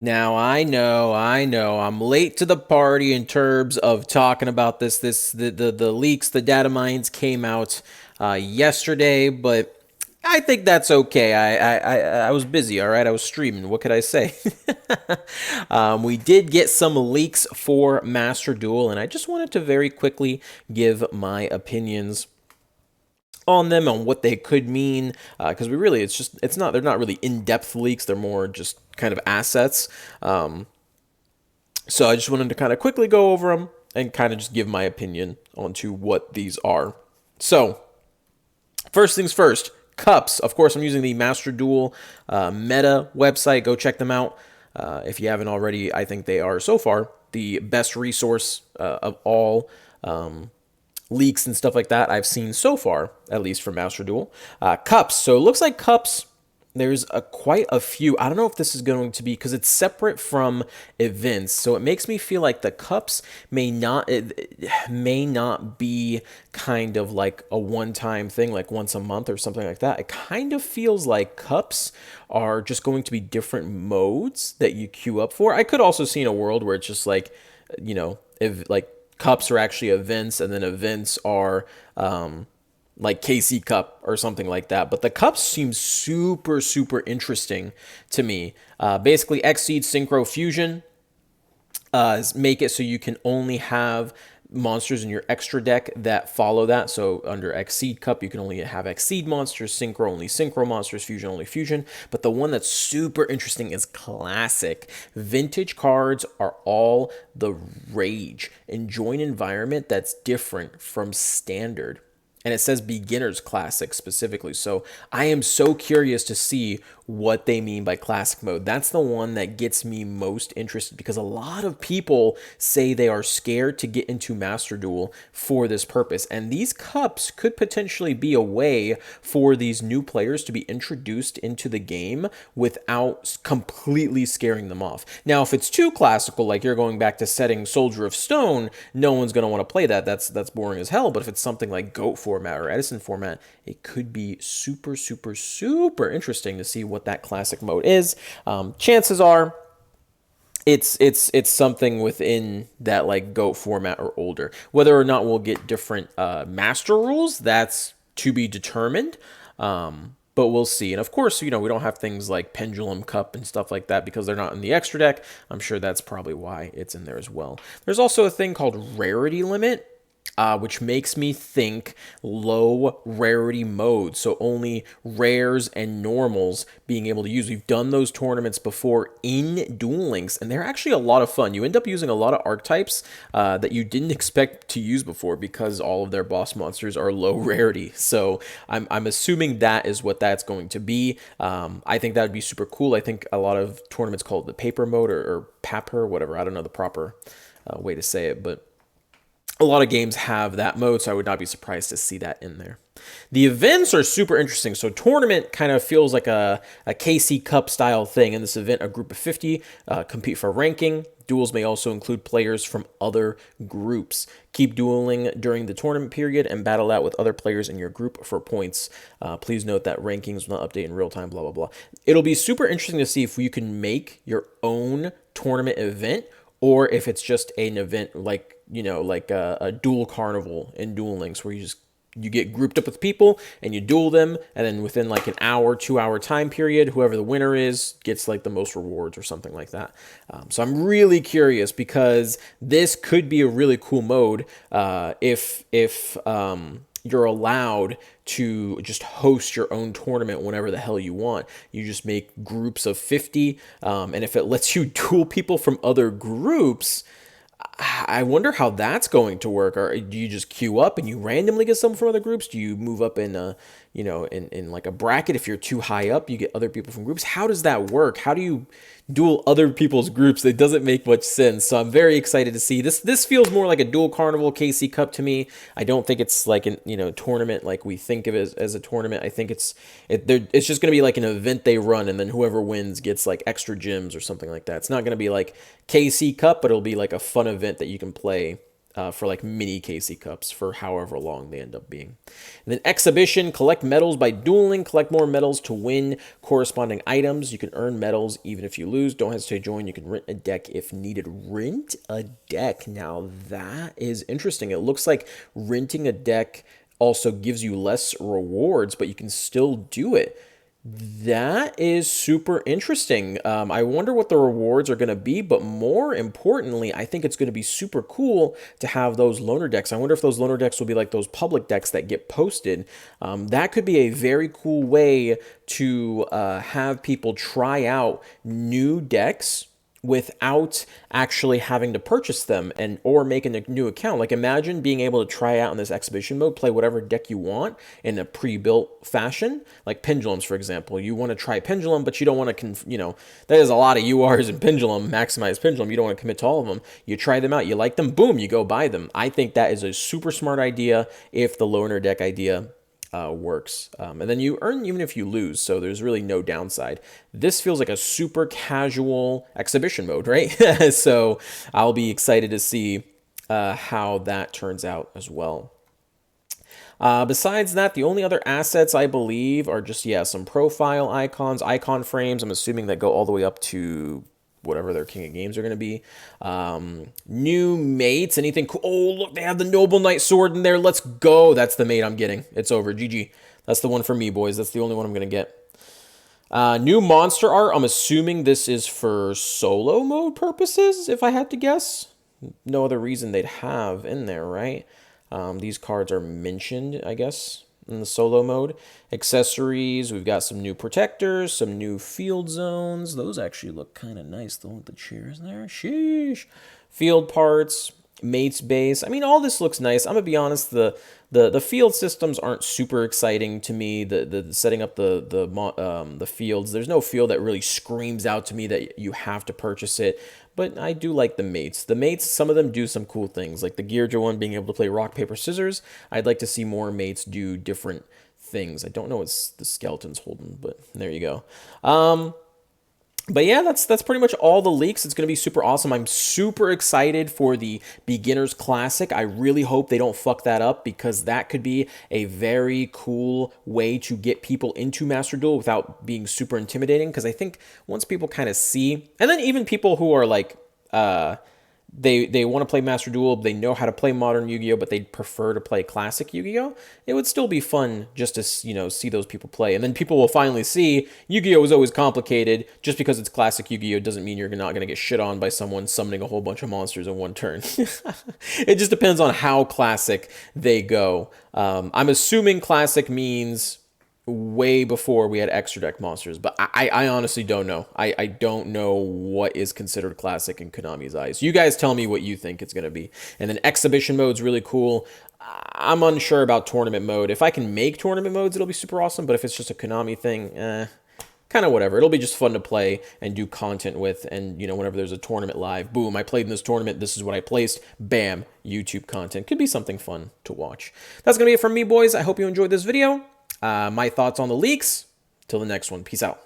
Now I know, I'm late to the party in terms of talking about this. The leaks, the data mines came out yesterday, but I think that's okay. I was busy, all right. I was streaming. What could I say? We did get some leaks for Master Duel, and I just wanted to very quickly give my opinions on them, on what they could mean, because we really, it's not, they're not really in-depth leaks, they're more just kind of assets. So I just wanted to kind of quickly go over them and kind of just give my opinion onto what these are. So first things first, cups. Of course, I'm using the Master Duel meta website. Go check them out if you haven't already. I think they are so far the best resource of all leaks and stuff like that I've seen so far, at least for Master Duel. Cups. So it looks like cups. There's quite a few. I don't know if this is going to be because it's separate from events, so it makes me feel like the cups it may not be kind of like a one-time thing, like once a month or something like that. It kind of feels like cups are just going to be different modes that you queue up for. I could also see in a world where it's just like, if like cups are actually events, and then events are like KC Cup or something like that. But the cups seem super, super interesting to me. Basically, Xseed Synchro Fusion make it so you can only have monsters in your extra deck that follow that. So under Xseed Cup, you can only have Xseed monsters, Synchro only Synchro monsters, Fusion only Fusion. But the one that's super interesting is Classic. Vintage cards are all the rage. Enjoy an environment that's different from Standard. And it says beginners classic specifically. So I am so curious to see what they mean by classic mode. That's the one that gets me most interested, because a lot of people say they are scared to get into Master Duel for this purpose. And these cups could potentially be a way for these new players to be introduced into the game without completely scaring them off. Now, if it's too classical, like you're going back to setting Soldier of Stone, no one's going to want to play that. That's boring as hell. But if it's something like GOAT format or Edison format, it could be super, super, super interesting to see what that classic mode is. Chances are it's something within that like GOAT format or older. Whether or not we'll get different master rules, that's to be determined. But we'll see. And of course, we don't have things like Pendulum Cup and stuff like that because they're not in the extra deck. I'm sure that's probably why it's in there as well. There's also a thing called Rarity Limit, which makes me think low rarity mode. So only rares and normals being able to use. We've done those tournaments before in Duel Links, and they're actually a lot of fun. You end up using a lot of archetypes that you didn't expect to use before because all of their boss monsters are low rarity. So I'm assuming that is what that's going to be. I think that would be super cool. I think a lot of tournaments call it the paper mode or paper, whatever. I don't know the proper way to say it, but a lot of games have that mode, so I would not be surprised to see that in there. The events are super interesting. So tournament kind of feels like a KC Cup style thing. In this event, a group of 50 compete for ranking. Duels may also include players from other groups. Keep dueling during the tournament period and battle out with other players in your group for points. Please note that rankings will not update in real time, blah, blah, blah. It'll be super interesting to see if you can make your own tournament event, or if it's just an event like, like a duel carnival in Duel Links, where you get grouped up with people and you duel them, and then within like an hour, 2 hour time period, whoever the winner is gets like the most rewards or something like that. So I'm really curious, because this could be a really cool mode if you're allowed to just host your own tournament whenever the hell you want. You just make groups of 50, and if it lets you duel people from other groups, I wonder how that's going to work. Or do you just queue up and you randomly get someone from other groups? Do you move up in in like a bracket? If you're too high up, you get other people from groups. How does that work? How do you duel other people's groups? That doesn't make much sense. So I'm very excited to see this. This feels more like a Duel Carnival KC Cup to me. I don't think it's like an tournament like we think of it as a tournament. I think it's just going to be like an event they run, and then whoever wins gets like extra gems or something like that. It's not going to be like KC Cup, but it'll be like a fun event that you can play for like mini KC Cups for however long they end up being. And then Exhibition, collect medals by dueling. Collect more medals to win corresponding items. You can earn medals even if you lose. Don't hesitate to join. You can rent a deck if needed. Rent a deck. Now that is interesting. It looks like renting a deck also gives you less rewards, but you can still do it. That is super interesting. I wonder what the rewards are going to be, but more importantly, I think it's going to be super cool to have those loaner decks. I wonder if those loaner decks will be like those public decks that get posted. That could be a very cool way to have people try out new decks without actually having to purchase them and or making a new account. Like imagine being able to try out in this exhibition mode, play whatever deck you want in a pre-built fashion, like pendulums, for example. You want to try pendulum, but you don't want to, there's a lot of URs in pendulum, maximize pendulum. You don't want to commit to all of them. You try them out, you like them, boom, you go buy them. I think that is a super smart idea if the loaner deck idea works. And then you earn even if you lose, so there's really no downside. This feels like a super casual exhibition mode, right? So I'll be excited to see how that turns out as well. Besides that, the only other assets I believe are just, some profile icons, icon frames. I'm assuming that go all the way up to whatever their King of Games are going to be. New mates, anything cool? Oh, look, they have the Noble Knight sword in there. Let's go. That's the mate I'm getting. It's over. GG. That's the one for me, boys. That's the only one I'm going to get. New monster art. I'm assuming this is for solo mode purposes, if I had to guess. No other reason they'd have in there, right? These cards are mentioned, I guess, in the solo mode. Accessories, we've got some new protectors, some new field zones. Those actually look kind of nice, the one with the chairs there. Sheesh. Field parts, mate's base. I mean, all this looks nice. I'm gonna be honest, the field systems aren't super exciting to me. The setting up the fields, there's no field that really screams out to me that you have to purchase it. But I do like the mates. The mates, some of them do some cool things, like the Yugioh one being able to play rock, paper, scissors. I'd like to see more mates do different things. I don't know what the skeleton's holding, but there you go. But yeah, that's pretty much all the leaks. It's going to be super awesome. I'm super excited for the Beginner's Classic. I really hope they don't fuck that up because that could be a very cool way to get people into Master Duel without being super intimidating. Because I think once people kind of see, and then even people who are like, they want to play Master Duel, they know how to play modern Yu-Gi-Oh, but they'd prefer to play classic Yu-Gi-Oh, it would still be fun just to, see those people play. And then people will finally see Yu-Gi-Oh is always complicated. Just because it's classic Yu-Gi-Oh doesn't mean you're not going to get shit on by someone summoning a whole bunch of monsters in one turn. It just depends on how classic they go. I'm assuming classic means way before we had extra deck monsters, but I honestly don't know. I don't know what is considered classic in Konami's eyes. You guys tell me what you think it's going to be. And then exhibition mode's really cool. I'm unsure about tournament mode. If I can make tournament modes, it'll be super awesome, but if it's just a Konami thing, kind of whatever. It'll be just fun to play and do content with, and whenever there's a tournament live, boom, I played in this tournament, this is what I placed, bam, YouTube content. Could be something fun to watch. That's going to be it from me, boys. I hope you enjoyed this video. My thoughts on the leaks. Till the next one. Peace out.